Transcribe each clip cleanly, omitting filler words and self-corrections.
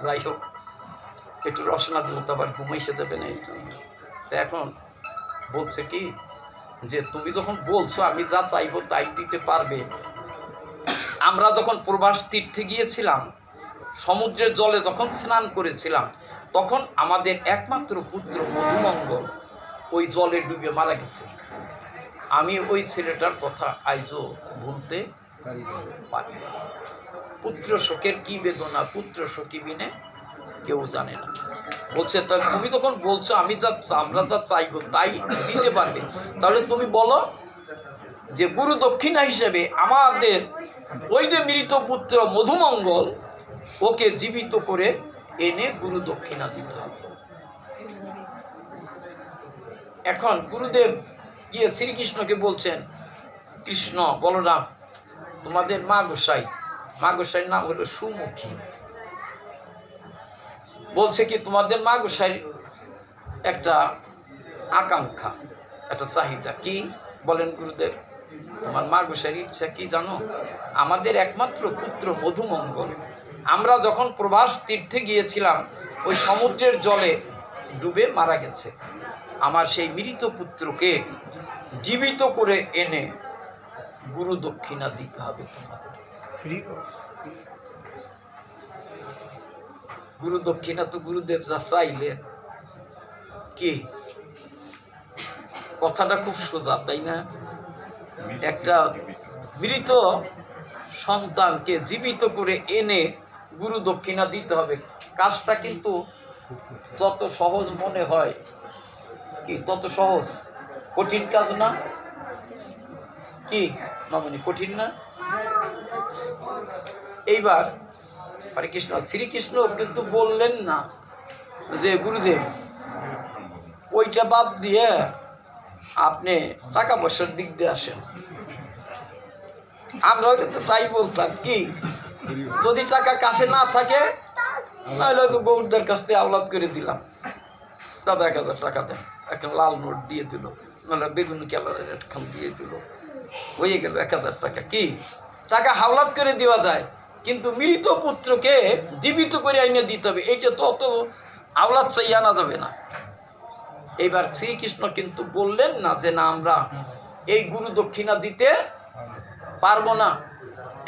যাই হোক, একটু রসনা দিল তো আবার ঘুমাইছে দেবে না। তো এখন বলছে কি যে তুমি যখন বলছো আমি যা চাইবো তাই দিতে পারবে। আমরা যখন প্রবাস তীর্থে গিয়েছিলাম, সমুদ্রের জলে যখন স্নান করেছিলাম, তখন আমাদের একমাত্র পুত্র মধুমঙ্গল ওই জলে ডুবে মারা গেছে। আমি ওই ছেলেটার কথা আজও ভুলতে পারি না। পুত্র শোকের কি বেদনা, পুত্র শোকী বিনে কেউ জানে না। বলছে তা তুমি যখন বলছো আমরা যা চাইবো তাই দিতে পারবে, তাহলে তুমি বলো যে গুরু দক্ষিণা হিসেবে আমাদের ওই যে মৃত পুত্র মধুমঙ্গল, ওকে জীবিত করে এনে গুরু দক্ষিণা দিতে হবে। এখন গুরুদেব গিয়ে শ্রীকৃষ্ণকে বলছেন, কৃষ্ণ বলরাম, তোমাদের মা গোসাইয়ের নাম হলো সুমুখী। বলছে কি তোমাদের মা গোসাইয়ের একটা আকাঙ্ক্ষা, একটা চাহিদা। কি বলেন গুরুদেব? তোমার মা গোসাইয়ের ইচ্ছা কি জানো? আমাদের একমাত্র পুত্র মধুমঙ্গল, আমরা যখন প্রবাস তীর্থে গিয়েছিলাম ওই সমুদ্রের জলে ডুবে মারা গেছে। আমার সেই মৃত পুত্রকে জীবিত করে এনে গুরু দক্ষিণা দিতে হবে তোমাদের। গুরু দক্ষিণা তো গুরুদেব যা চাইলেন। কি কথাটা খুব সোজা, তাই না? একটা মৃত সন্তানকে জীবিত করে এনে গুরু দক্ষিণা দিতে হবে। কাজটা কিন্তু যত সহজ মনে হয় কি তত সহজ, কঠিন কাজ না? কি মামনি, কঠিন না? এইবার হরে কৃষ্ণ, শ্রীকৃষ্ণ কিন্তু বললেন না যে গুরুদেব ওইটা বাদ দিয়ে আপনি টাকা পয়সার দিক দিয়ে আসেন। আমরা হয়তো তো তাই বলতাম, কি যদি টাকা কাছে না থাকে তাহলে হয়তো গৌরদের কাছ থেকে আওলাদ করে দিলাম, দাদা 1000 টাকা দেন, একটা লাল নোট দিয়ে দিল, নাহলে বেগুন কালারের একখান দিয়ে দিল, হয়ে গেল 1000 টাকা। কি টাকা হাওলাত করে দেওয়া যায়, কিন্তু মৃত পুত্রকে জীবিত করে আইনে দিতে হবে, এইটা তো অত আওলাদ চাই আনা যাবে না। এইবার শ্রীকৃষ্ণ কিন্তু বললেন না যে না আমরা এই গুরু দক্ষিণা দিতে পারবো না।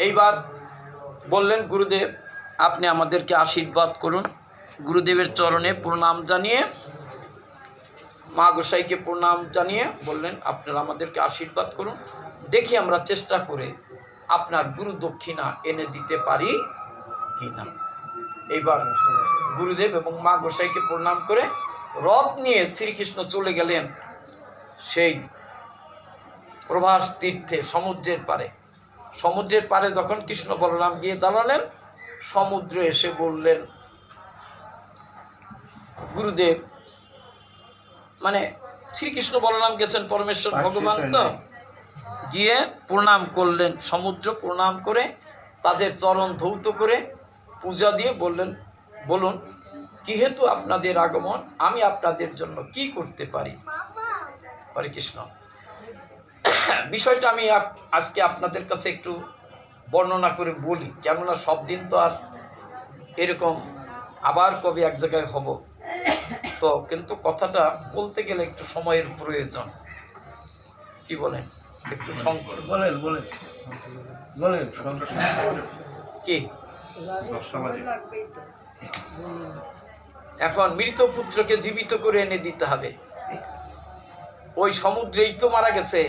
এইবার বললেন গুরুদেব আপনি আমাদেরকে আশীর্বাদ করুন। গুরুদেবের চরণে প্রণাম জানিয়ে, মা গোসাইকে প্রণাম জানিয়ে বললেন আপনারা আমাদেরকে আশীর্বাদ করুন, দেখি আমরা চেষ্টা করে আপনার গুরু দক্ষিণা এনে দিতে পারি কি না। এইবার গুরুদেব এবং মা গোসাইকে প্রণাম করে রথ নিয়ে শ্রীকৃষ্ণ চলে গেলেন সেই প্রভাস তীর্থে সমুদ্রের পারে। সমুদ্রের পারে যখন কৃষ্ণ বলরাম গিয়ে দাঁড়ালেন, সমুদ্র এসে বললেন গুরুদেব, মানে শ্রীকৃষ্ণ বলরাম গেছেন পরমেশ্বর ভগবান, তো গিয়ে প্রণাম করলেন। সমুদ্র প্রণাম করে তাদের চরণ ধৌত করে পূজা দিয়ে বললেন, বলুন কি হেতু আপনাদের আগমন, আমি আপনাদের জন্য কি করতে পারি। হরে কৃষ্ণ। বিষয়টা আমি আজকে আপনাদের কাছে একটু বর্ণনা করে বলি, কেননা সব দিন তো আর এরকম আবার কবে এক জায়গায় হব, তো কিন্তু কথাটা বলতে গেলে একটু সময়ের প্রয়োজন। কি বলেন? একটু বলেন কি এখন মৃত পুত্রকে জীবিত করে এনে দিতে হবে। ওই সমুদ্রেই তো মারা গেছে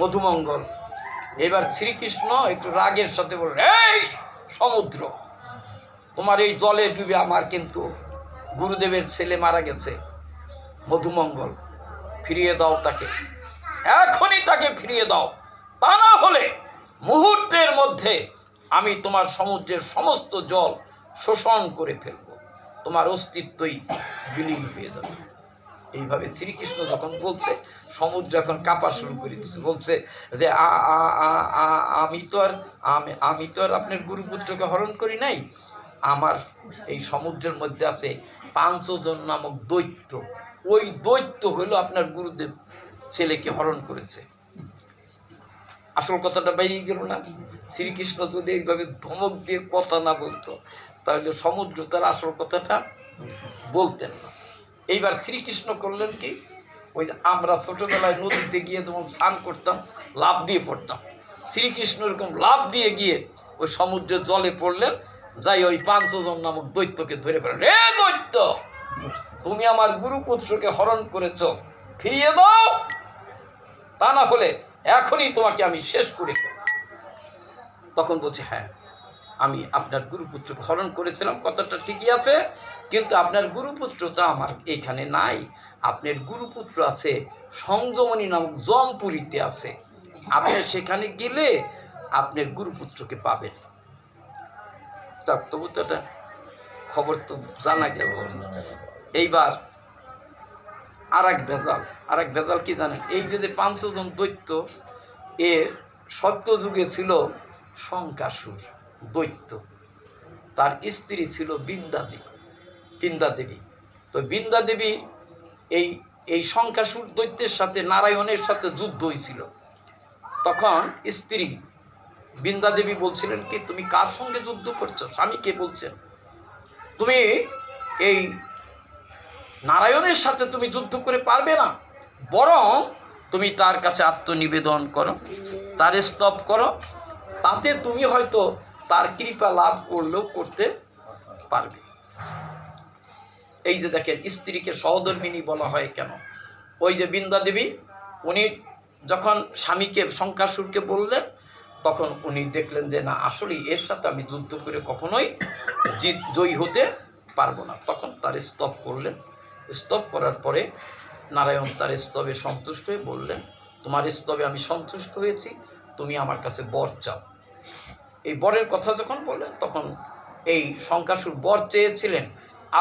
মধুমঙ্গল। এবার শ্রীকৃষ্ণ একটু রাগের সাথে বললেন, এই সমুদ্র, তোমার এই জলে ডুবে আমার কিন্তু গুরুদেবের ছেলে মারা গেছে মধুমঙ্গল, ফিরিয়ে দাও তাকে, এখনই তাকে ফিরিয়ে দাও, তা না হলে মুহূর্তের মধ্যে আমি তোমার সমুদ্রের সমস্ত জল শোষণ করে ফেলব, তোমার অস্তিত্বই বিলীন হয়ে যাবে। এইভাবে শ্রীকৃষ্ণ যখন বলছে, সমুদ্র এখন কাঁপা শুরু করে দিচ্ছে, বলছে যে আমি তো আর আপনার গুরুপুত্রকে হরণ করি নাই, আমার এই সমুদ্রের মধ্যে আছে পাঞ্চজন নামক দৈত্য, ওই দৈত্য হলো আপনার গুরুদেব ছেলেকে হরণ করেছে। আসল কথাটা বেরিয়ে গেল না? শ্রীকৃষ্ণ যদি এইভাবে ধমক দিয়ে কথা না বলতো তাহলে সমুদ্র তার আসল কথাটা বলতেন না। এইবার শ্রীকৃষ্ণ করলেন কি, ওই আমরা ছোটবেলায় নদীতে গিয়ে যেমন স্নান করতাম, লাফ দিয়ে পড়তাম, শ্রীকৃষ্ণ এরকম লাফ দিয়ে গিয়ে ওই সমুদ্রের জলে পড়লেন, যাই ওই পাঞ্চজন নামক দৈত্যকে ধরে ফেলেন। রে দৈত্য, তুমি আমার গুরুপুত্রকে হরণ করেছ, ফিরিয়ে দাও, তা না হলে এখনই তোমাকে আমি শেষ করে ফেলব। তখন বলছে, হ্যাঁ আমি আপনার গুরুপুত্রকে হরণ করেছিলাম, কথাটা ঠিকই আছে, কিন্তু আপনার গুরুপুত্রটা আমার এইখানে নাই। আপনার গুরুপুত্র আছে সংযমনী নামক জমপুরীতে আছে, আপনি সেখানে গেলে আপনার গুরুপুত্রকে পাবেন। তবু তো এটা খবর তো জানা গেল। এইবার আর এক ভেজাল কি জানেন, এই যে 500 জন দৈত্য, এর সত্যযুগে ছিল শঙ্কাসুর দৈত্য, তার স্ত্রী ছিল বৃন্দা দেবী। তো বৃন্দা দেবী এই শঙ্কাসুর দৈত্যের সাথে নারায়ণের সাথে যুদ্ধ হয়েছিল। তখন স্ত্রী বৃন্দা দেবী বলছিলেন কি, তুমি কার সঙ্গে যুদ্ধ করছো? স্বামীকে বলছেন, তুমি এই নারায়ণের সাথে তুমি যুদ্ধ করে পারবে না, বরং তুমি তার কাছে আত্মনিবেদন করো, তার স্তব করো, তাতে তুমি হয়তো তার কৃপা লাভ করলেও করতে পারবে। এই যে দেখেন, স্ত্রীকে সহধর্মিণী বলা হয় কেন? ওই যে বৃন্দা দেবী, উনি যখন স্বামীকে শঙ্কাসুরকে বললেন, তখন উনি দেখলেন যে না, আসলে এর সাথে আমি যুদ্ধ করে কখনোই জয়ী হতে পারবো না। তখন তার স্তব করলেন। স্তব করার পরে নারায়ণ তার স্তবে সন্তুষ্ট হয়ে বললেন, তোমার স্তবে আমি সন্তুষ্ট হয়েছি, তুমি আমার কাছে বর চাও। এই বরের কথা যখন বললেন, তখন এই শঙ্কাসুর বর চেয়েছিলেন,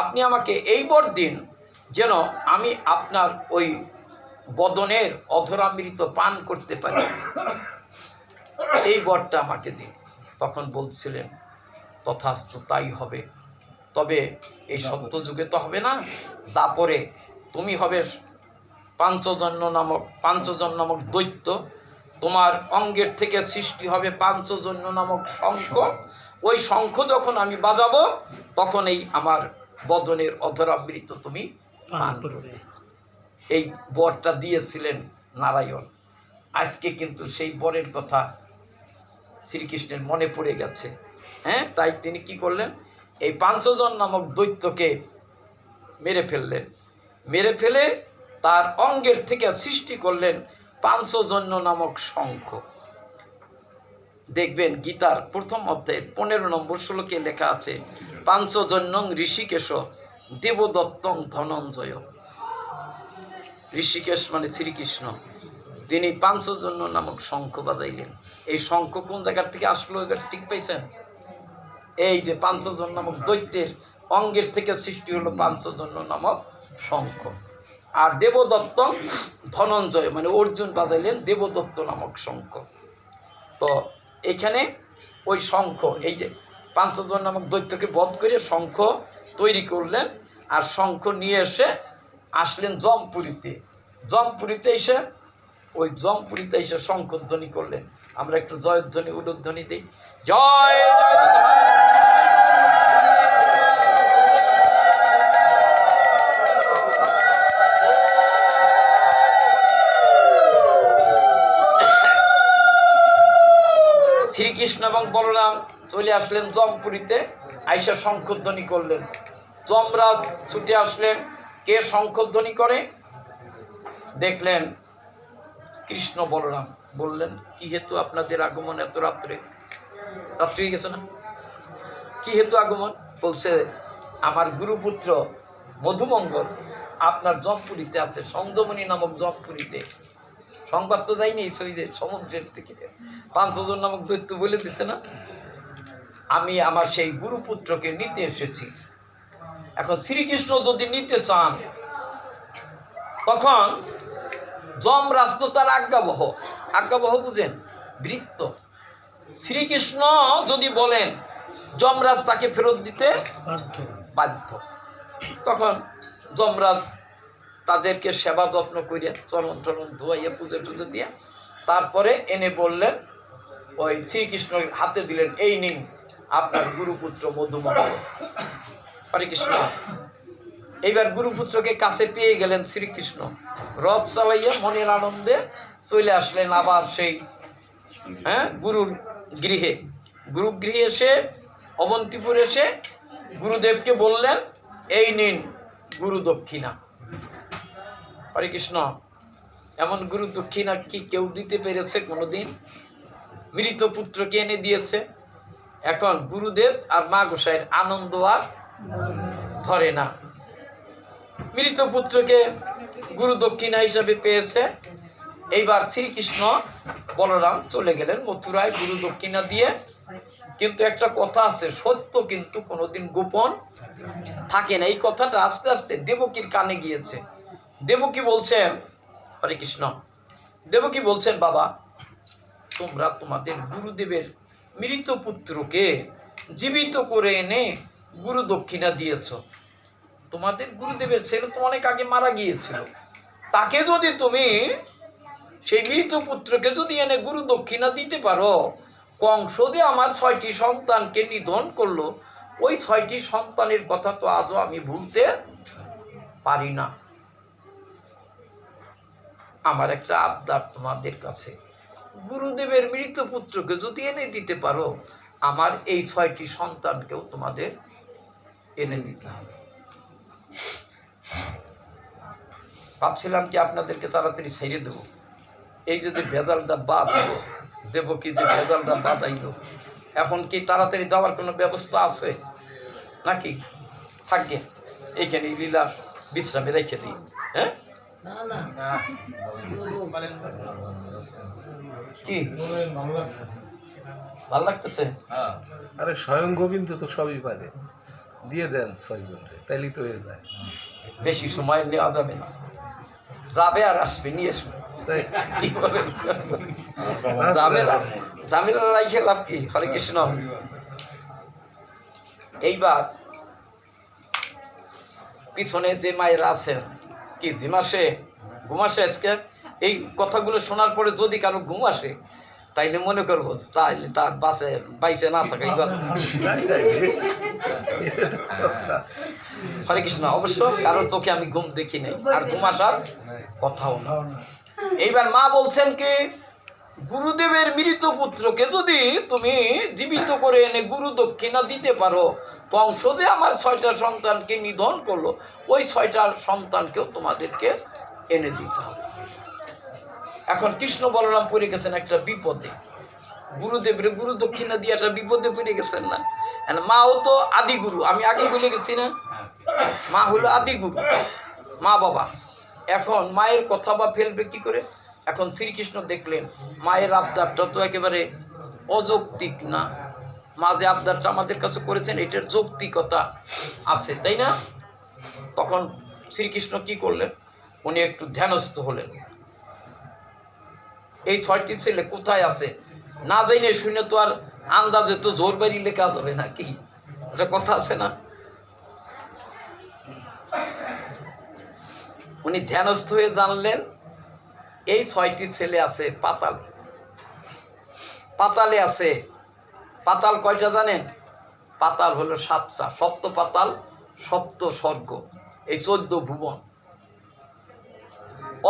আপনি আমাকে এই বর দিন যেন আমি আপনার ওই বদনের অধরামৃত পান করতে পারি, এই বরটা আমাকে দিন। তখন বলছিলেন, তথাস্তু, তাই হবে, তবে এই সত্যযুগে তো হবে না, তারপরে তুমি হবে পাঞ্চজন্য নামক দৈত্য, তোমার অঙ্গের থেকে সৃষ্টি হবে পাঞ্চজন্য নামক শঙ্খ, ওই শঙ্খ যখন আমি বাজাবো তখন এই আমার বদনের অধরামৃত তুমি পান করবে। এই বরটা দিয়েছিলেন নারায়ণ। আজকে কিন্তু সেই বরের কথা শ্রীকৃষ্ণের মনে পড়ে গেছে। হ্যাঁ, তাই তিনি কি করলেন, এই পাঞ্চজন নামক দৈত্যকে মেরে ফেললেন। মেরে ফেলে তার অঙ্গের থেকে সৃষ্টি করলেন পাঞ্চজন্য নামক শঙ্খ। দেখবেন গীতার প্রথম অধ্যায়ের 15 নম্বর শ্লোকে লেখা আছে, পাঞ্চজন্যং ঋষিকেশ দেবদত্তং ধনঞ্জয়। ঋষিকেশ মানে শ্রীকৃষ্ণ, তিনি পাঞ্চজন্য নামক শঙ্খ বাজাইলেন। এই শঙ্খ কোন জায়গার থেকে আসলো এবার ঠিক পেয়েছেন? এই যে পাঞ্চজন নামক দৈত্যের অঙ্গের থেকে সৃষ্টি হলো পাঞ্চজন্য নামক শঙ্খ। আর দেবদত্ত ধনঞ্জয় মানে অর্জুন বাজাইলেন দেবদত্ত নামক শঙ্খ। তো এখানে ওই শঙ্খ, এই যে পাঞ্চজন নামক দৈত্যকে বধ করে শঙ্খ তৈরি করলেন, আর শঙ্খ নিয়ে আসলেন জমপুরীতে এসে ওই জমপুরীতে এসে শঙ্খধ্বনি করলেন। আমরা একটু জয়ধ্বনি উলুধ্বনি দিই, জয় শ্রীকৃষ্ণ এবং বলরাম চলে আসলেন জমপুরীতে, আইসা শঙ্খধ্বনি করলেন। যমরাজ ছুটে আসলেন, কে শঙ্খধ্বনি করে? দেখলেন কৃষ্ণ বলরাম। বললেন, কি হেতু আপনাদের আগমন এত রাত্রে হয়ে গেছে না, কি হেতু আগমন? বলছে, আমার গুরুপুত্র মধুমঙ্গল আপনার জমপুরীতে আছে, সংযমনী নামক জমপুরীতে। সংবাদ তো যায়নি ওই যে সমুদ্রের থেকে, পাঞ্চজন নামক দৈত্য বলে দিছে না, আমি আমার সেই গুরুপুত্রকে নিতে এসেছি। এখন শ্রীকৃষ্ণ যদি নিতে চান, তখন যমরাজ তো তার আজ্ঞাবহ বুঝেন, বৃত্ত। শ্রীকৃষ্ণ যদি বলেন, যমরাজ তাকে ফেরত দিতে বাধ্য। তখন যমরাজ তাদেরকে সেবা যত্ন করিয়া চরণ ধোয়াইয়া পুজো টুজো দিয়া তারপরে এনে বললেন, ওই শ্রীকৃষ্ণের হাতে দিলেন, এই নিন আপনার গুরুপুত্র মধুমহ। হরে কৃষ্ণ। এইবার গুরুপুত্রকে কাছে পেয়ে গেলেন শ্রীকৃষ্ণ, রথ চালাইয়া মনের আনন্দে চলে আসলেন আবার সেই গুরুর গৃহে। গুরু গৃহে এসে অবন্তিপুর এসে গুরুদেবকে বললেন, এই নিন গুরু দক্ষিণা। হরে কৃষ্ণ। এমন গুরু দক্ষিণা কি কেউ দিতে পেরেছে কোনোদিন? মৃত পুত্রকে এনে দিয়েছে। এখন গুরুদেব আর মা গোসাইয়ের আনন্দ আর ধরে না। মৃত পুত্রকে গুরু দক্ষিণা হিসাবে পেয়েছে। এইবার শ্রীকৃষ্ণ বলরাম চলে গেলেন মথুরায় গুরু দক্ষিণা দিয়ে। কিন্তু একটা কথা আছে, সত্য কিন্তু কোনোদিন গোপন থাকে না। এই কথাটা আস্তে আস্তে দেবকীর কানে গিয়েছে। দেবকী বলছেন, হরে কৃষ্ণ, দেবকী বলছেন, বাবা তোমরা তোমাদের গুরুদেবের মৃত পুত্রকে জীবিত করে এনে গুরু দক্ষিণা দিয়েছ। তোমাদের গুরুদেবের ছেলে তো অনেক আগে মারা গিয়েছিল, তাকে যদি তুমি সেই মৃত পুত্রকে যদি এনে গুরু দক্ষিণা দিতে পারো, কংস যে আমার 6টি সন্তানকে নিধন করলো, ওই 6টি সন্তানের কথা তো আজও আমি ভুলতে পারি না। আমার একটা আবদার তোমাদের কাছে, গুরুদেবের মৃত পুত্রকে যদি এনে দিতে পারো, আমার এই 6টি সন্তানকেও তোমাদের এনে দিতে হবে। ভাবছিলাম কি আপনাদেরকে তাড়াতাড়ি ছেড়ে দেবো, এই যদি ভেজালটা বাদ দেব, কি যে ভেজালটা বাদাইল, এখন কি তাড়াতাড়ি যাওয়ার কোনো ব্যবস্থা আছে নাকি? থাকবে এইখানে লীলা বিশ্রামে রেখে দিই। হ্যাঁ, কি ভালো লাগতেছে? আরে স্বয়ং গোবিন্দ তো সবই পারে, দিয়ে দেন 6 জনকে, তাইলেই তো হয়ে যায়। বেশি সময় নেওয়া যাবে না, যাবে আর আসবে, নিয়ে আসবে। কি বলেন? ঝামেলা রাইখে লাভ কি? হরে কৃষ্ণ। এইবার পিছনে যে মায়েরা আছেন, কি জিমাসে ঘুমাসে, আজকে এই কথাগুলো শোনার পরে যদি কারো ঘুম আসে, তাইলে মনে করবো তাইলে তার বাইসে না থাকা। হরে কৃষ্ণ। অবশ্য কারোর চোখে আমি ঘুম দেখি নাই, আর ঘুম আসার কথাও না। এইবার মা বলছেন কি, গুরুদেবের মৃত পুত্রকে যদি তুমি জীবিত করে এনে গুরু দক্ষিণা দিতে পারো, কংস যে আমার 6টা সন্তানকে নিধন করলো, ওই 6টা সন্তানকেও তোমাদেরকে এনে দিতে হবে। এখন কৃষ্ণ বলরাম পড়ে গেছেন একটা বিপদে। গুরুদেবের গুরু দক্ষিণা দিয়ে একটা বিপদে পড়ে গেছেন না? মাও তো আদি গুরু, আমি আগে বলে গেছি না, মা হলো আদি গুরু, মা বাবা। এখন মায়ের কথা বা ফেলবে কি করে? এখন শ্রীকৃষ্ণ দেখলেন মায়ের আবদারটা তো একেবারে অযৌক্তিক না। মা যে আবদারটা আমাদের কাছে করেছেন, এটার যৌক্তিকতা আছে, তাই না? তখন শ্রীকৃষ্ণ কি করলেন, উনি একটু ধ্যানস্থ হলেন। এই 6টি ছেলে কোথায় আছে না জানি শুনে তো আর আন্দাজে তো জোর বাড়ি লেখা যাবে না, কি একটা কথা আছে না? উনি ধ্যানস্থ হয়ে জানলেন এই 6টি ছেলে আছে পাতালে। পাতালে আছে। পাতাল কয়টা জানেন? পাতাল হলো 7টা, সপ্ত পাতাল, সপ্ত স্বর্গ, এই 14 ভুবন।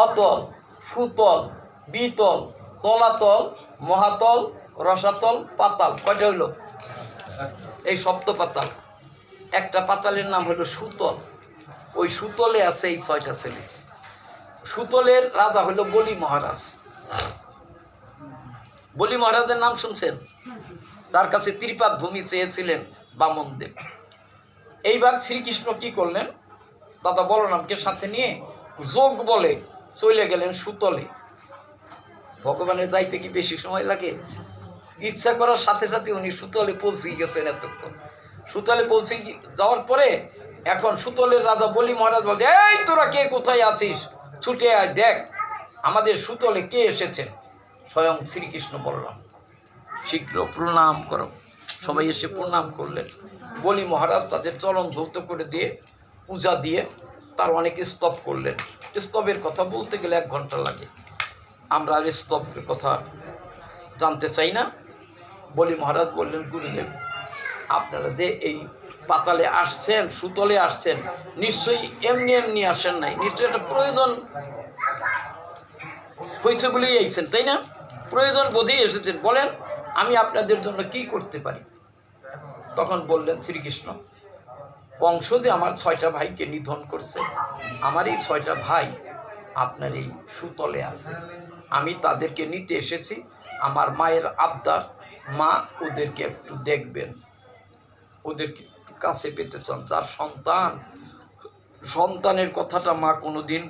অতল, সুতল, বিতল, তলাতল, মহাতল, রসাতল, পাতাল, কয়টা হইল? এই সপ্ত পাতাল। একটা পাতালের নাম হলো সুতল। ওই সুতলে আছে এই 6টা ছেলে। সুতলের রাজা হলো বলি মহারাজ। বলি মহারাজের নাম শুনছেন? তার কাছে ত্রিপাদ ভূমি চেয়েছিলেন বামনদেব। এইবার শ্রীকৃষ্ণ কি করলেন, দাদা বলরামকে সাথে নিয়ে যোগ বলে চলে গেলেন সুতলে। ভগবানের যাইতে কি বেশি সময় লাগে? ইচ্ছা করার সাথে সাথে উনি সুতলে পৌঁছে গেছেন। এতক্ষণ সুতলে পৌঁছে যাওয়ার পরে এখন সুতলের রাজা বলি মহারাজ বলছে, এই তোরা কে কোথায় আছিস, ছুটে আয়, দেখ আমাদের সুতলে কে এসেছেন। স্বয়ং শ্রীকৃষ্ণ বলরাম, শীঘ্র প্রণাম করো। সবাই এসে প্রণাম করলেন। বলি মহারাজ তাদের চরণ ধৌত করে দিয়ে পূজা দিয়ে তার অনেক স্তব করলেন। স্তবের কথা বলতে গেলে 1 ঘন্টা লাগে, আমরা আর স্তবের কথা জানতে চাই না। বলি মহারাজ বললেন, গুরুদেব আপনারা যে এই পাতালে আসছেন, সুতলে আসছেন, নিশ্চয়ই এমনি এমনি আসেন নাই, নিশ্চয়ই একটা প্রয়োজন হয়েছে বলেই আইছেন, তাই না? প্রয়োজন বোধেই এসেছেন। বলেন আমি আপনাদের জন্য কি করতে পারি? তখন বললেন শ্রীকৃষ্ণ, কংস যে আমার 6টা ভাইকে নিধন করছে, আমার এই 6টা ভাই আপনার এই সুতলে আছে, আমি তাদেরকে নিতে এসেছি। আমার মায়ের আবদার, মা ওদেরকে একটু দেখবেন, ওদেরকে একটু কাছে পেতে চান। যার সন্তানের কথাটা মা কোনোদিন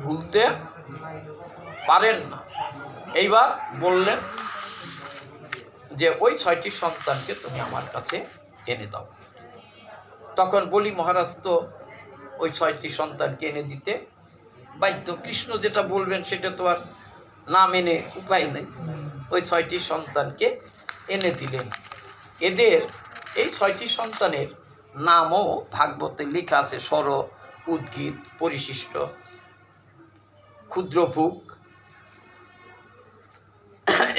ভুলতে পারেন না। এইবার বললেন যে ওই 6টি সন্তানকে তুমি আমার কাছে এনে দাও। তখন বলি মহারাজ তো ওই 6টি সন্তানকে এনে দিতে বাধ্য। কৃষ্ণ যেটা বলবেন সেটা তো আর না মেনে উপায় নেই। ওই 6টি সন্তানকে এনে দিলেন। এদের এই 6টি সন্তানের নামও ভাগবতে লেখা আছে: স্বর, উদ্গীত, পরিশিষ্ট, ক্ষুদ্রভুক।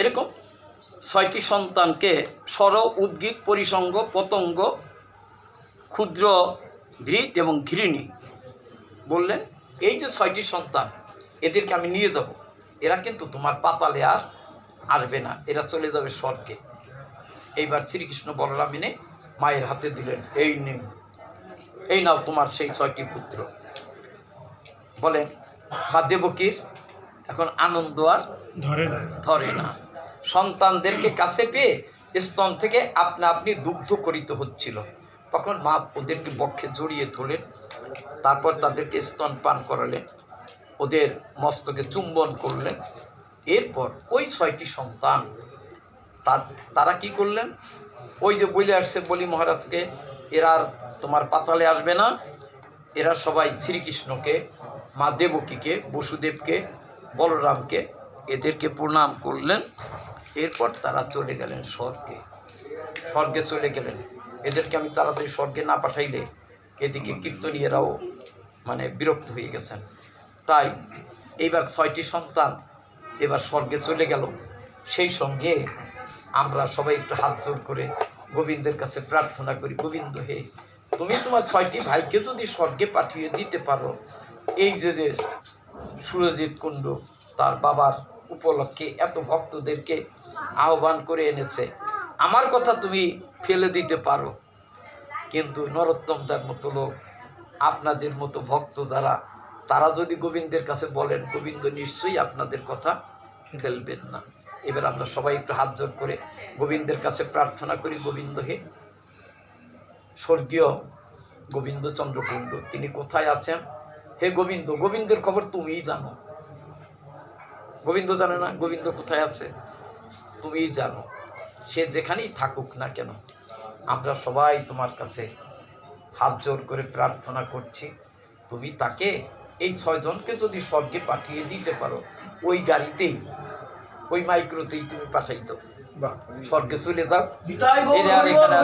এরকম 6টি সন্তানকে স্বর, উদ্গীত, পরিসঙ্গ, পতঙ্গ, ক্ষুদ্র ঘৃত এবং ঘৃণী বললেন। এই যে 6টি সন্তান, এদেরকে আমি নিয়ে যাব। এরা কিন্তু তোমার পাতালে আর আসবে না, এরা চলে যাবে স্বর্গে। এইবার শ্রীকৃষ্ণ বলরাম এনে মায়ের হাতে দিলেন, এই নাও তোমার সেই 6টি পুত্র। বলেন মা দেবকীর এখন আনন্দ আর ধরে না। সন্তানদেরকে কাছে পেয়ে স্তন থেকে আপনি দুগ্ধ করিত হচ্ছিল। তখন মা ওদেরকে বক্ষে জড়িয়ে ধরলেন, তারপর তাদেরকে স্তন পান করালেন, ওদের মস্তকে চুম্বন করলেন। এরপর ওই 6টি সন্তান তারা কি করলেন? ওই যে বলে আসছে বলি মহারাজকে, এরা আর তোমার পাতালে আসবে না। এরা সবাই শ্রীকৃষ্ণকে, মা দেবকীকে, বসুদেবকে, বলরামকে, এদেরকে প্রণাম করলেন। এরপর তারা চলে গেলেন স্বর্গে চলে গেলেন। এদেরকে আমি তাড়াতাড়ি স্বর্গে না পাঠাইলে এদিকে কীর্তনীয়রাও বিরক্ত হয়ে গেছেন। তাই এইবার 6টি সন্তান এবার স্বর্গে চলে গেল। সেই সঙ্গে আমরা সবাই একটু হাত জোর করে গোবিন্দের কাছে প্রার্থনা করি, গোবিন্দ হে, তুমি তোমার 6টি ভাইকে যদি স্বর্গে পাঠিয়ে দিতে পারো, এই যে সুরজিৎ কুণ্ড তার বাবার উপলক্ষে এত ভক্তদেরকে আহ্বান করে এনেছে, আমার কথা তুমি ফেলে দিতে পারো। কিন্তু নরোত্তম দার মতো লোক, আপনাদের মতো ভক্ত যারা, তারা যদি গোবিন্দের কাছে বলেন, গোবিন্দ নিশ্চয়ই আপনাদের কথা ফেলবেন না। এবার আমরা সবাই একটু হাত জোর করে গোবিন্দের কাছে প্রার্থনা করি, গোবিন্দ হে, স্বর্গীয় গোবিন্দ চন্দ্রকুণ্ড তিনি কোথায় আছেন? হে গোবিন্দ, গোবিন্দের খবর তুমিই জানো। গোবিন্দ জানে না গোবিন্দ কোথায় আছে? তুমিই জানো। সে যেখানেই থাকুক না কেন, আমরা সবাই তোমার কাছে হাত জোর করে প্রার্থনা করছি, তুমি তাকে, এই 6 জনকে যদি স্বর্গে পাঠিয়ে দিতে পারো, ওই গাড়িতেই, ওই মাইক্রোতেই তুমি পাঠাই দাও, স্বর্গে চলে যাও। আর এখানে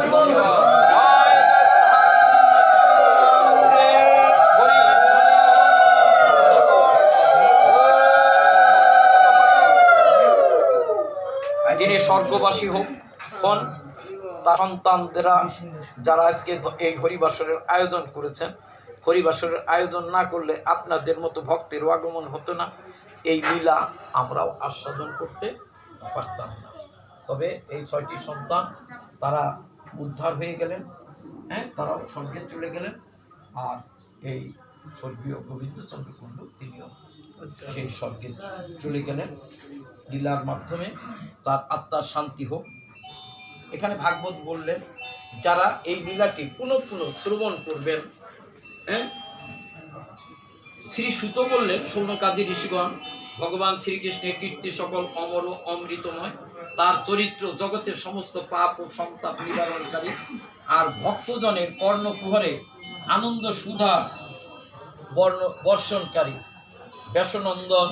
তিনি স্বর্গবাসী হন। তার সন্তানদেরা যারা আজকে এই হরিবাসরের আয়োজন করেছেন, হরিবাসরের আয়োজন না করলে আপনাদের মতো ভক্তের আগমন হতো না, এই লীলা আমরাও আস্বাদন করতে পারতাম না। তবে এই 6টি সন্তান তারা উদ্ধার হয়ে গেলেন, তারাও স্বর্গে চলে গেলেন। আর এই স্বর্গীয় গোবিন্দচন্দ্র কুণ্ডু তিনিও সেই স্বর্গে চলে গেলেন। লীলার মাধ্যমে তার আত্মার শান্তি হোক। এখানে ভাগবত বললেন, যারা এই লীলাটি পুনঃ শ্রবণ করবেন, শ্রী সুত বললেন, সৌনকাদি ঋষিগণ, ভগবান শ্রীকৃষ্ণের কীর্তি সকল অমর ও অমৃতময়, তার চরিত্র জগতের সমস্ত পাপ ও সন্তাপ নিবারণকারী, আর ভক্তজনের কর্ণকুহরে আনন্দ সুধা বর্ষণকারী, ব্যাসনন্দন